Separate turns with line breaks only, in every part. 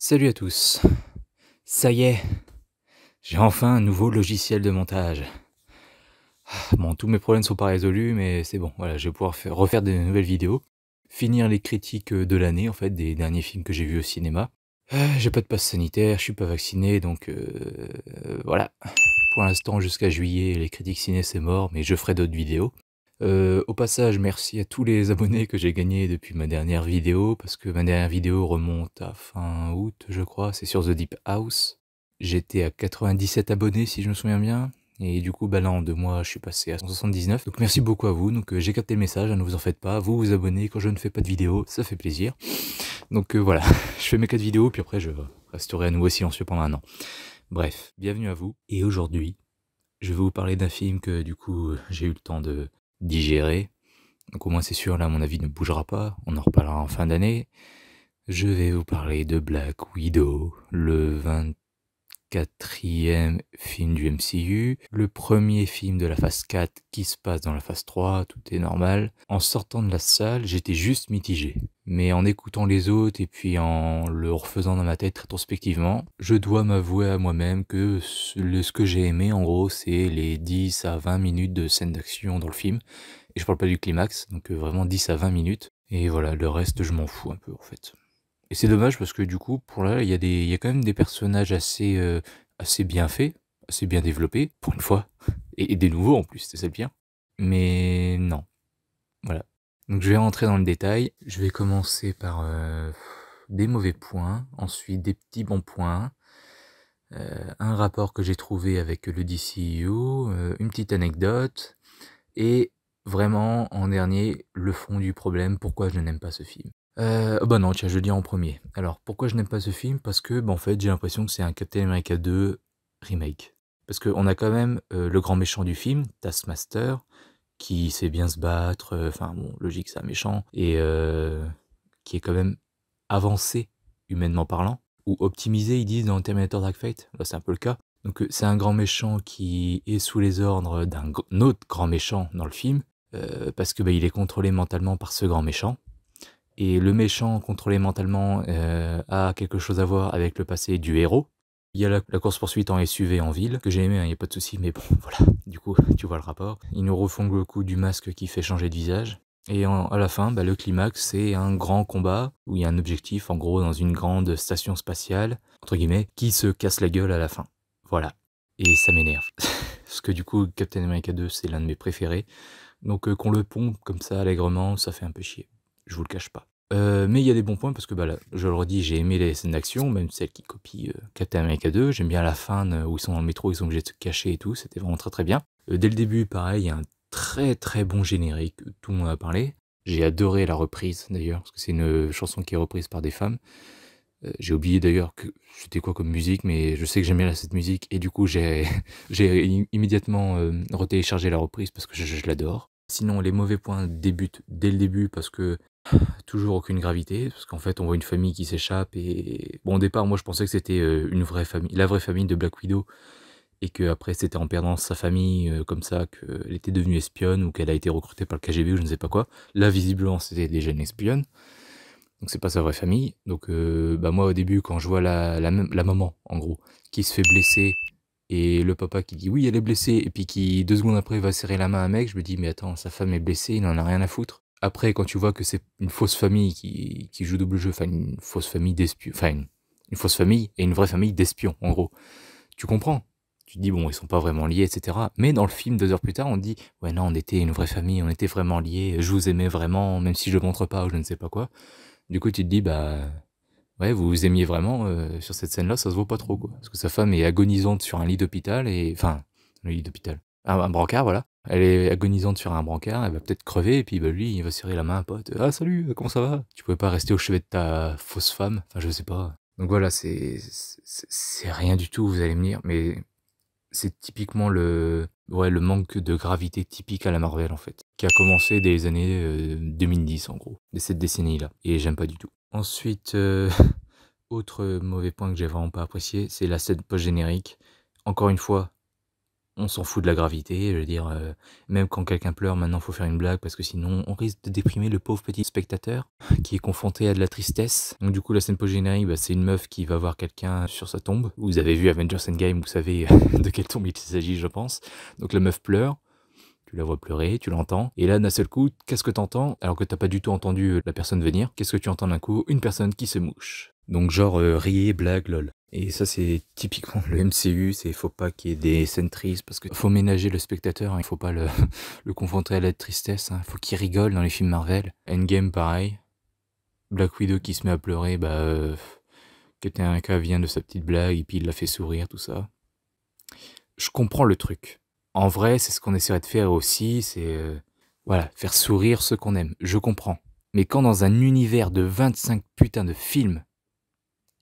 Salut à tous. Ça y est, j'ai enfin un nouveau logiciel de montage. Bon, tous mes problèmes sont pas résolus, mais c'est bon, voilà, je vais pouvoir refaire de nouvelles vidéos. Finir les critiques de l'année, en fait, des derniers films que j'ai vus au cinéma. J'ai pas de passe sanitaire, je suis pas vacciné, donc voilà. Pour l'instant, jusqu'à juillet, les critiques ciné, c'est mort, mais je ferai d'autres vidéos. Au passage, merci à tous les abonnés que j'ai gagnés depuis ma dernière vidéo, parce que ma dernière vidéo remonte à fin août, je crois, c'est sur The Deep House. J'étais à 97 abonnés, si je me souviens bien, et du coup, bah là, en 2 mois, je suis passé à 179. Donc merci beaucoup à vous, donc j'ai capté le message, ne vous en faites pas, vous vous abonnez quand je ne fais pas de vidéo, ça fait plaisir. Donc voilà, je fais mes 4 vidéos, puis après je resterai à nouveau silencieux pendant 1 an. Bref, bienvenue à vous, et aujourd'hui, je vais vous parler d'un film que du coup, j'ai eu le temps de digérer. Donc au moins c'est sûr, là mon avis ne bougera pas, on en reparlera en fin d'année. Je vais vous parler de Black Widow, le 24e film du MCU, le premier film de la phase 4 qui se passe dans la phase 3, tout est normal. En sortant de la salle, j'étais juste mitigé. Mais en écoutant les autres et puis en le refaisant dans ma tête rétrospectivement, je dois m'avouer à moi-même que ce que j'ai aimé en gros, c'est les 10 à 20 minutes de scène d'action dans le film. Et je parle pas du climax, donc vraiment 10 à 20 minutes. Et voilà, le reste, je m'en fous un peu en fait. Et c'est dommage parce que du coup, pour là, il y a quand même des personnages assez bien faits, assez bien développés, pour une fois. Et des nouveaux en plus, c'est ça le pire. Mais non. Voilà. Donc je vais rentrer dans le détail. Je vais commencer par des mauvais points, ensuite des petits bons points, un rapport que j'ai trouvé avec le DCU, une petite anecdote, et vraiment, en dernier, le fond du problème, pourquoi je n'aime pas ce film. Bah non, tiens, je le dis en premier. Alors, pourquoi je n'aime pas ce film? Parce que, bah, en fait, j'ai l'impression que c'est un Captain America 2 remake. Parce qu'on a quand même le grand méchant du film, Taskmaster, qui sait bien se battre, enfin bon, logique, c'est un méchant, et qui est quand même avancé, humainement parlant, ou optimisé, ils disent dans Terminator Dark Fate, là c'est un peu le cas. Donc c'est un grand méchant qui est sous les ordres d'un autre grand méchant dans le film, parce que bah, il est contrôlé mentalement par ce grand méchant. Et le méchant contrôlé mentalement a quelque chose à voir avec le passé du héros. Il y a la course-poursuite en SUV en ville, que j'ai aimé, il n'y a pas de souci, mais bon, voilà, du coup, tu vois le rapport. Ils nous refont le coup du masque qui fait changer de visage. Et à la fin, bah, le climax, c'est un grand combat, où il y a un objectif, en gros, dans une grande station spatiale, entre guillemets, qui se casse la gueule à la fin. Voilà. Et ça m'énerve. Parce que du coup, Captain America 2, c'est l'un de mes préférés. Donc qu'on le pompe comme ça allègrement, ça fait un peu chier. Je vous le cache pas. Mais il y a des bons points parce que bah, là, je le redis, j'ai aimé les scènes d'action, même celles qui copient Captain America 2. J'aime bien la fin où ils sont dans le métro, ils sont obligés de se cacher et tout. C'était vraiment très très bien. Dès le début, pareil, il y a un très très bon générique. Tout le monde a parlé. J'ai adoré la reprise d'ailleurs, parce que c'est une chanson qui est reprise par des femmes. J'ai oublié d'ailleurs que c'était quoi comme musique, mais je sais que j'aime bien cette musique. Et du coup, j'ai immédiatement retéléchargé la reprise parce que je l'adore. Sinon, les mauvais points débutent dès le début parce que toujours aucune gravité, parce qu'en fait on voit une famille qui s'échappe et... Bon au départ moi je pensais que c'était une vraie famille, la vraie famille de Black Widow, et qu'après c'était en perdant sa famille comme ça qu'elle était devenue espionne ou qu'elle a été recrutée par le KGB ou je ne sais pas quoi. Là visiblement c'était déjà une espionne, donc c'est pas sa vraie famille. Donc bah moi au début quand je vois la maman en gros qui se fait blesser et le papa qui dit oui elle est blessée et puis qui 2 secondes après va serrer la main à un mec, je me dis mais attends sa femme est blessée, il en a rien à foutre. Après, quand tu vois que c'est une fausse famille qui joue double jeu, enfin une fausse famille d'espions, enfin une fausse famille et une vraie famille d'espions, en gros, tu comprends. Tu te dis, bon, ils sont pas vraiment liés, etc. Mais dans le film, 2 heures plus tard, on te dit, ouais, non, on était une vraie famille, on était vraiment liés, je vous aimais vraiment, même si je le montre pas ou je ne sais pas quoi. Du coup, tu te dis, bah, ouais, vous vous aimiez vraiment, sur cette scène-là, ça se vaut pas trop, quoi. Parce que sa femme est agonisante sur un lit d'hôpital, et enfin, le lit d'hôpital, un brancard, voilà. Elle est agonisante sur un brancard, elle va peut-être crever, et puis bah, lui, il va serrer la main à un pote. Ah, salut, comment ça va? Tu pouvais pas rester au chevet de ta fausse femme? Enfin, je sais pas. Donc voilà, c'est rien du tout, vous allez me dire, mais c'est typiquement ouais, le manque de gravité typique à la Marvel, en fait, qui a commencé dès les années 2010, en gros, de cette décennie-là, et j'aime pas du tout. Ensuite, autre mauvais point que j'ai vraiment pas apprécié, c'est la scène post-générique. Encore une fois, On s'en fout de la gravité, je veux dire, même quand quelqu'un pleure, maintenant, faut faire une blague parce que sinon on risque de déprimer le pauvre petit spectateur qui est confronté à de la tristesse. Donc du coup, la scène post-générique, bah, c'est une meuf qui va voir quelqu'un sur sa tombe. Vous avez vu Avengers Endgame, vous savez de quelle tombe il s'agit, je pense. Donc la meuf pleure, tu la vois pleurer, tu l'entends, et là, d'un seul coup, qu'est-ce que t'entends? Alors que t'as pas du tout entendu la personne venir, qu'est-ce que tu entends d'un coup? Une personne qui se mouche. Donc genre rire, blague, lol. Et ça c'est typiquement le MCU, c'est faut pas qu'il y ait des scènes tristes, parce que faut ménager le spectateur, hein, il faut pas le confronter à la tristesse, hein, faut qu'il rigole dans les films Marvel. Endgame pareil, Black Widow qui se met à pleurer, bah Captain America vient de sa petite blague, et puis il l'a fait sourire, tout ça. Je comprends le truc. En vrai, c'est ce qu'on essaierait de faire aussi, c'est voilà, faire sourire ceux qu'on aime. Je comprends. Mais quand dans un univers de 25 putains de films,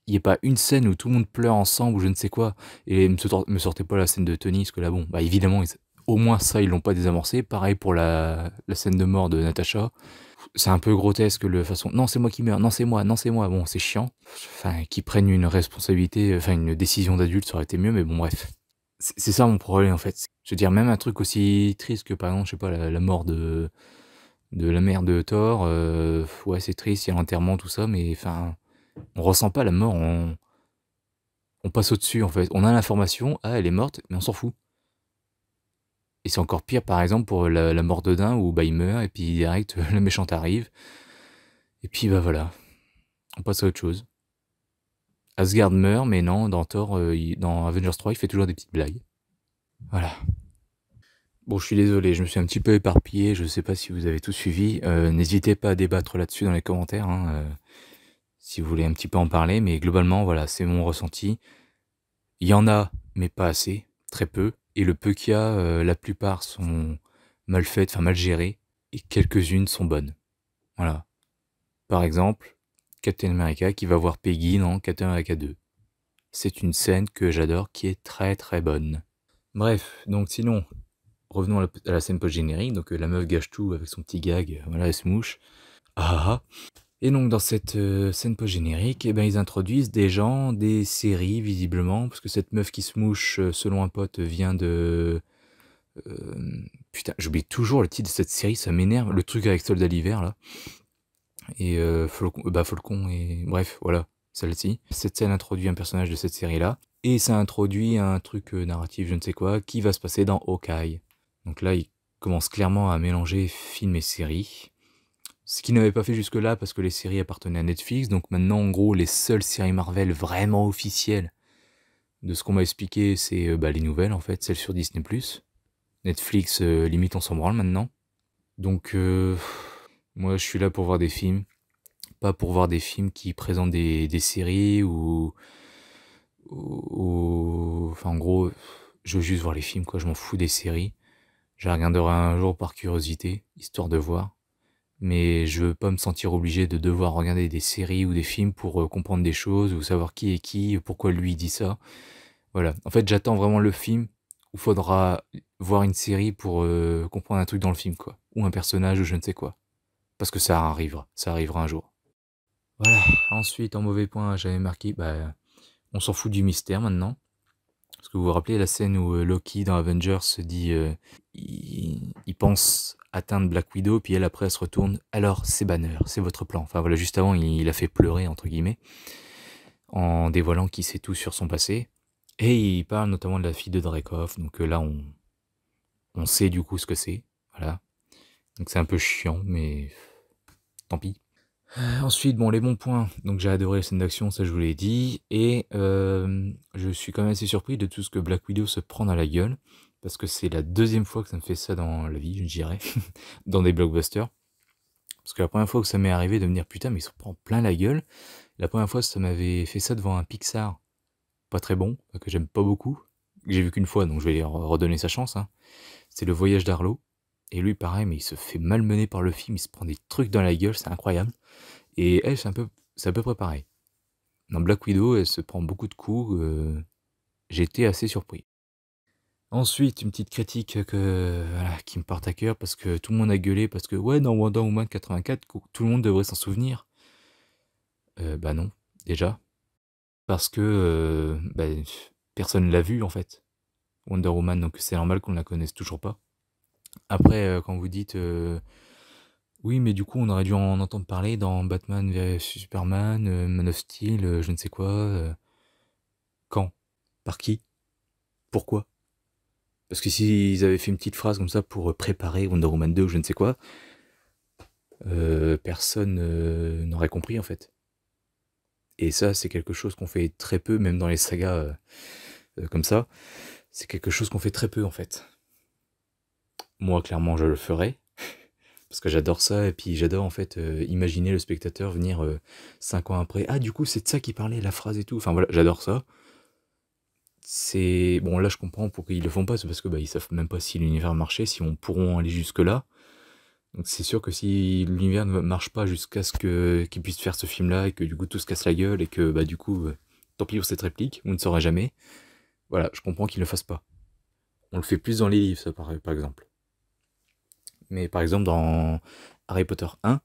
il n'y a pas une scène où tout le monde pleure ensemble ou je ne sais quoi, et me sortez pas la scène de Tony, parce que là, bon, bah évidemment, au moins ça, ils l'ont pas désamorcé. Pareil pour la scène de mort de Natasha. C'est un peu grotesque le façon. Non, c'est moi qui meurs, non, c'est moi, non, c'est moi. Bon, c'est chiant. Enfin, qu'ils prennent une responsabilité, enfin, une décision d'adulte, ça aurait été mieux, mais bon, bref. C'est ça mon problème en fait. Je veux dire, même un truc aussi triste que par exemple, je sais pas, la mort de la mère de Thor, ouais, c'est triste, il y a l'enterrement, tout ça, mais enfin, on ressent pas la mort, on passe au-dessus en fait. On a l'information, ah, elle est morte, mais on s'en fout. Et c'est encore pire par exemple pour la mort d'Odin où bah, il meurt et puis direct le méchant arrive. Et puis bah voilà, on passe à autre chose. Asgard meurt, mais non, dans Thor, dans Avengers 3, il fait toujours des petites blagues. Voilà. Bon, je suis désolé, je me suis un petit peu éparpillé, je sais pas si vous avez tout suivi. N'hésitez pas à débattre là-dessus dans les commentaires, hein, si vous voulez un petit peu en parler, mais globalement, voilà, c'est mon ressenti. Il y en a, mais pas assez, très peu, et le peu qu'il y a, la plupart sont mal faites, enfin mal gérées, et quelques-unes sont bonnes. Voilà. Par exemple, Captain America qui va voir Peggy dans Captain America 2. C'est une scène que j'adore, qui est très très bonne. Bref, donc sinon, revenons à la scène post-générique, donc la meuf gâche tout avec son petit gag, voilà, elle se mouche. Ah ah. Et donc dans cette scène post-générique, eh ben, ils introduisent des gens, des séries visiblement, parce que cette meuf qui se mouche, selon un pote, vient de... putain, j'oublie toujours le titre de cette série, ça m'énerve, le truc avec Soldat d'hiver là. Et Falcon et... Bref, voilà, celle-ci. Cette scène introduit un personnage de cette série-là, et ça introduit un truc narratif, je ne sais quoi, qui va se passer dans Hawkeye. Donc là, il commence clairement à mélanger film et série. Ce qu'il n'avait pas fait jusque-là parce que les séries appartenaient à Netflix. Donc maintenant, en gros, les seules séries Marvel vraiment officielles de ce qu'on m'a expliqué, c'est les nouvelles en fait, celles sur Disney+. Netflix, limite on s'en branle maintenant. Donc moi je suis là pour voir des films, pas pour voir des films qui présentent des séries enfin en gros, je veux juste voir les films quoi, je m'en fous des séries. Je la regarderai un jour par curiosité, histoire de voir. Mais je veux pas me sentir obligé de devoir regarder des séries ou des films pour comprendre des choses ou savoir qui est qui, pourquoi lui dit ça. Voilà. En fait, j'attends vraiment le film où faudra voir une série pour comprendre un truc dans le film, quoi. Ou un personnage ou je ne sais quoi. Parce que ça arrivera un jour. Voilà. Ensuite, en mauvais point, j'avais marqué, on s'en fout du mystère maintenant. Parce que vous vous rappelez la scène où Loki dans Avengers se dit, il pense atteindre Black Widow, puis elle après elle se retourne, alors c'est Banner, c'est votre plan. Enfin voilà, juste avant il a fait pleurer entre guillemets, en dévoilant qu'il sait tout sur son passé. Et il parle notamment de la fille de Dreykov, donc là on sait du coup ce que c'est, voilà. Donc c'est un peu chiant, mais tant pis. Ensuite, bon, les bons points. Donc j'ai adoré les scènes d'action, ça je vous l'ai dit. Et je suis quand même assez surpris de tout ce que Black Widow se prend dans la gueule. Parce que c'est la deuxième fois que ça me fait ça dans la vie, je dirais. Dans des blockbusters. Parce que la première fois que ça m'est arrivé de me dire putain mais il se prend plein la gueule. La première fois ça m'avait fait ça devant un Pixar. Pas très bon, que j'aime pas beaucoup. Que j'ai vu qu'une fois, donc je vais lui redonner sa chance. Hein. C'est Le Voyage d'Arlo. Et lui pareil, mais il se fait malmener par le film, il se prend des trucs dans la gueule, c'est incroyable. Et elle, c'est à peu près pareil. Dans Black Widow, elle se prend beaucoup de coups. J'ai été assez surpris. Ensuite, une petite critique voilà, qui me porte à cœur parce que tout le monde a gueulé parce que ouais, dans Wonder Woman 84, tout le monde devrait s'en souvenir. Bah non, déjà. Parce que personne l'a vu en fait. Wonder Woman, donc c'est normal qu'on ne la connaisse toujours pas. Après, quand vous dites oui, mais du coup, on aurait dû en entendre parler dans Batman vs Superman, Man of Steel, je ne sais quoi. Quand? Par qui? Pourquoi? Parce que s'ils avaient fait une petite phrase comme ça pour préparer Wonder Woman 2 ou je ne sais quoi, personne n'aurait compris en fait. Et ça, c'est quelque chose qu'on fait très peu, même dans les sagas comme ça. C'est quelque chose qu'on fait très peu en fait. Moi, clairement, je le ferais. Parce que j'adore ça, et puis j'adore en fait imaginer le spectateur venir 5 ans après. Ah, du coup, c'est de ça qu'il parlait, la phrase et tout. Enfin voilà, j'adore ça. C'est bon, là je comprends pourquoi ils le font pas, c'est parce que ils savent même pas si l'univers marchait, si on pourront aller jusque là. Donc c'est sûr que si l'univers ne marche pas jusqu'à ce que qu'ils puissent faire ce film-là et que du coup tout se casse la gueule et que du coup tant pis pour cette réplique, on ne saura jamais. Voilà, je comprends qu'ils ne le fassent pas. On le fait plus dans les livres, ça par exemple. Mais par exemple dans Harry Potter 1,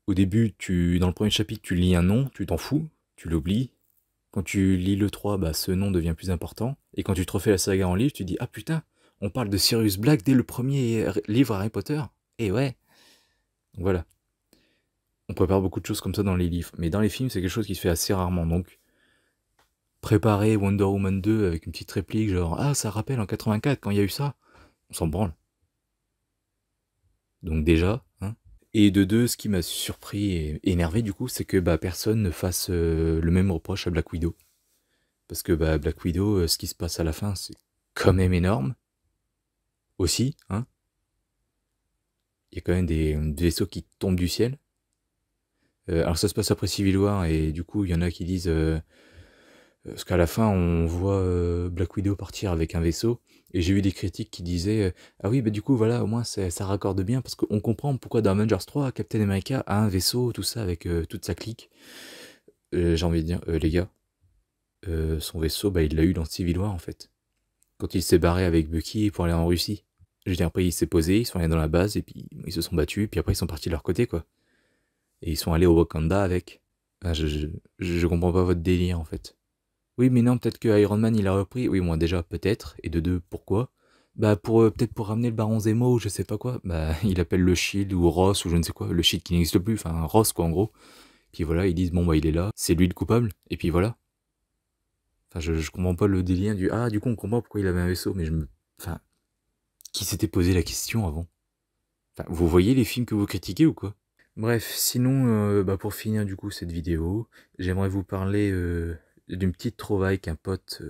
au début, dans le premier chapitre, tu lis un nom, tu t'en fous, tu l'oublies. Quand tu lis le 3, ce nom devient plus important. Et quand tu te refais la saga en livre, tu dis ah putain, on parle de Sirius Black dès le premier livre Harry Potter. Et ouais. Donc voilà. On prépare beaucoup de choses comme ça dans les livres. Mais dans les films, c'est quelque chose qui se fait assez rarement. Donc, préparer Wonder Woman 2 avec une petite réplique genre ah, ça rappelle en 84 quand il y a eu ça. On s'en branle. Donc déjà, hein. Et de deux, ce qui m'a surpris et énervé du coup, c'est que personne ne fasse le même reproche à Black Widow. Parce que Black Widow, ce qui se passe à la fin, c'est quand même énorme. Aussi, hein. Il y a quand même des vaisseaux qui tombent du ciel. Alors ça se passe après Civil War, et du coup, il y en a qui disent... parce qu'à la fin, on voit Black Widow partir avec un vaisseau, et j'ai vu des critiques qui disaient ah oui, du coup, voilà, au moins ça raccorde bien, parce qu'on comprend pourquoi dans Avengers 3, Captain America a un vaisseau, tout ça, avec toute sa clique. J'ai envie de dire, les gars, son vaisseau, il l'a eu dans Civil War, en fait. Quand il s'est barré avec Bucky pour aller en Russie. Je veux dire, après, il s'est posé, ils sont allés dans la base, et puis ils se sont battus, puis après, ils sont partis de leur côté, quoi. Et ils sont allés au Wakanda avec. Ah, je comprends pas votre délire, en fait. Oui, mais non, peut-être que Iron Man, il a repris. Oui, moi, déjà, peut-être. Et de deux, pourquoi? Pour peut-être pour ramener le Baron Zemo, ou je sais pas quoi. Il appelle le Shield, ou Ross, ou je ne sais quoi. Le Shield qui n'existe plus, enfin, Ross, quoi, en gros. Puis voilà, ils disent, bon, il est là, c'est lui le coupable, et puis voilà. Enfin, je comprends pas le délire du, ah, du coup, on comprend pourquoi il avait un vaisseau, mais enfin, qui s'était posé la question avant? Enfin, vous voyez les films que vous critiquez ou quoi? Bref, sinon, pour finir du coup cette vidéo, j'aimerais vous parler d'une petite trouvaille qu'un pote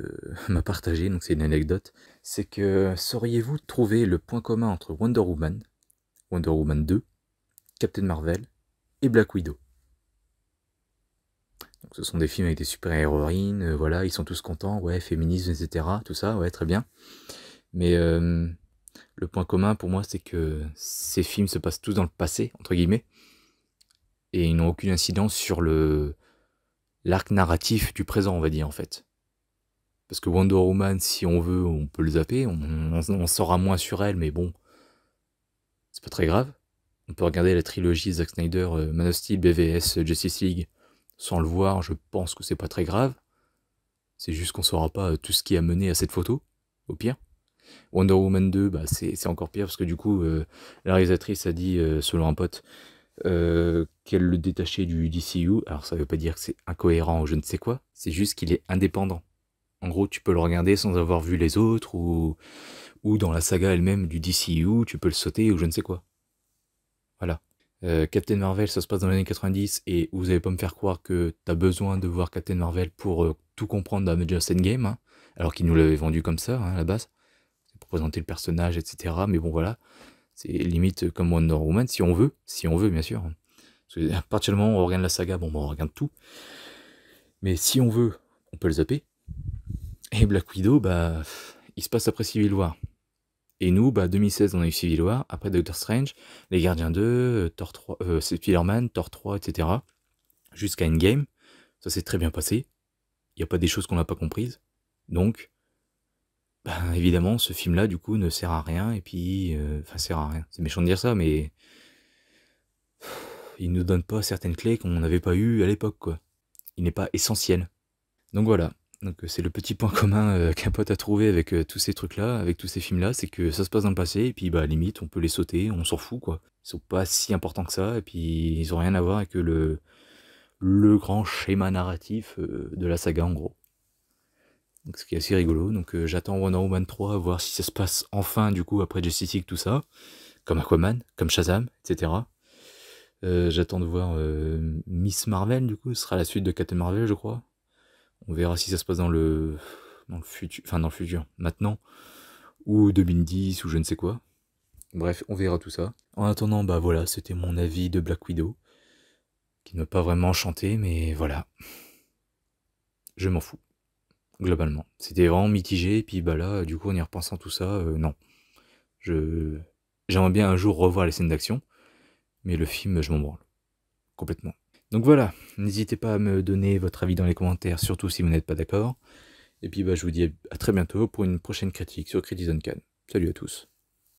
m'a partagée, donc c'est une anecdote. C'est que sauriez-vous trouver le point commun entre Wonder Woman, Wonder Woman 2, Captain Marvel et Black Widow? Donc, ce sont des films avec des super-héroïnes, voilà, ils sont tous contents, ouais, féminisme, etc. Tout ça, ouais, très bien. Mais le point commun pour moi, c'est que ces films se passent tous dans le passé, entre guillemets, et ils n'ont aucune incidence sur l'arc narratif du présent, on va dire, en fait. Parce que Wonder Woman, si on veut, on peut le zapper, on saura moins sur elle, mais bon, c'est pas très grave. On peut regarder la trilogie Zack Snyder, Man of Steel, BVS, Justice League, sans le voir, je pense que c'est pas très grave. C'est juste qu'on saura pas tout ce qui a mené à cette photo, au pire. Wonder Woman 2, c'est encore pire, parce que du coup, la réalisatrice a dit, selon un pote, qu'elle le détachait du DCU. Alors ça veut pas dire que c'est incohérent ou je ne sais quoi, c'est juste qu'il est indépendant. En gros, tu peux le regarder sans avoir vu les autres, ou dans la saga elle-même du DCU, tu peux le sauter ou je ne sais quoi. Voilà. Captain Marvel, ça se passe dans les années 90, et vous allez pas me faire croire que t'as besoin de voir Captain Marvel pour tout comprendre d'Avengers Endgame, hein, alors qu'il nous l'avait vendu comme ça, hein, à la base, pour présenter le personnage, etc. Mais bon, voilà. C'est limite comme Wonder Woman, si on veut bien sûr. Parce que à partir du moment où on regarde la saga, on regarde tout. Mais si on veut, on peut le zapper. Et Black Widow, il se passe après Civil War. Et nous, 2016, on a eu Civil War, après Doctor Strange, Les Gardiens 2, Thor 3, Spider-Man, Thor 3, etc. Jusqu'à Endgame. Ça s'est très bien passé. Il n'y a pas des choses qu'on n'a pas comprises. Donc, évidemment, ce film-là, du coup, ne sert à rien. Et puis, sert à rien. C'est méchant de dire ça, mais il nous donne pas certaines clés qu'on n'avait pas eues à l'époque, quoi. Il n'est pas essentiel. Donc voilà, Donc c'est le petit point commun qu'un pote a trouvé avec tous ces trucs-là, avec tous ces films-là, c'est que ça se passe dans le passé, et puis bah limite on peut les sauter, on s'en fout quoi. Ils sont pas si importants que ça, et puis ils ont rien à voir avec le grand schéma narratif de la saga en gros. Donc ce qui est assez rigolo, donc j'attends Wonder Woman 3, voir si ça se passe enfin du coup après Justice League tout ça, comme Aquaman, comme Shazam, etc. J'attends de voir Miss Marvel du coup, ce sera la suite de Captain Marvel je crois. On verra si ça se passe dans le futur, enfin dans le futur, maintenant, ou 2010, ou je ne sais quoi. Bref, on verra tout ça. En attendant, bah voilà, c'était mon avis de Black Widow, qui ne m'a pas vraiment enchanté, mais voilà, je m'en fous, globalement. C'était vraiment mitigé, et puis bah là, du coup, en y repensant tout ça, non. Je... J'aimerais bien un jour revoir les scènes d'action, mais le film, je m'en branle, complètement. Donc voilà, n'hésitez pas à me donner votre avis dans les commentaires, surtout si vous n'êtes pas d'accord. Et puis bah, je vous dis à très bientôt pour une prochaine critique sur Critizen Can. Salut à tous.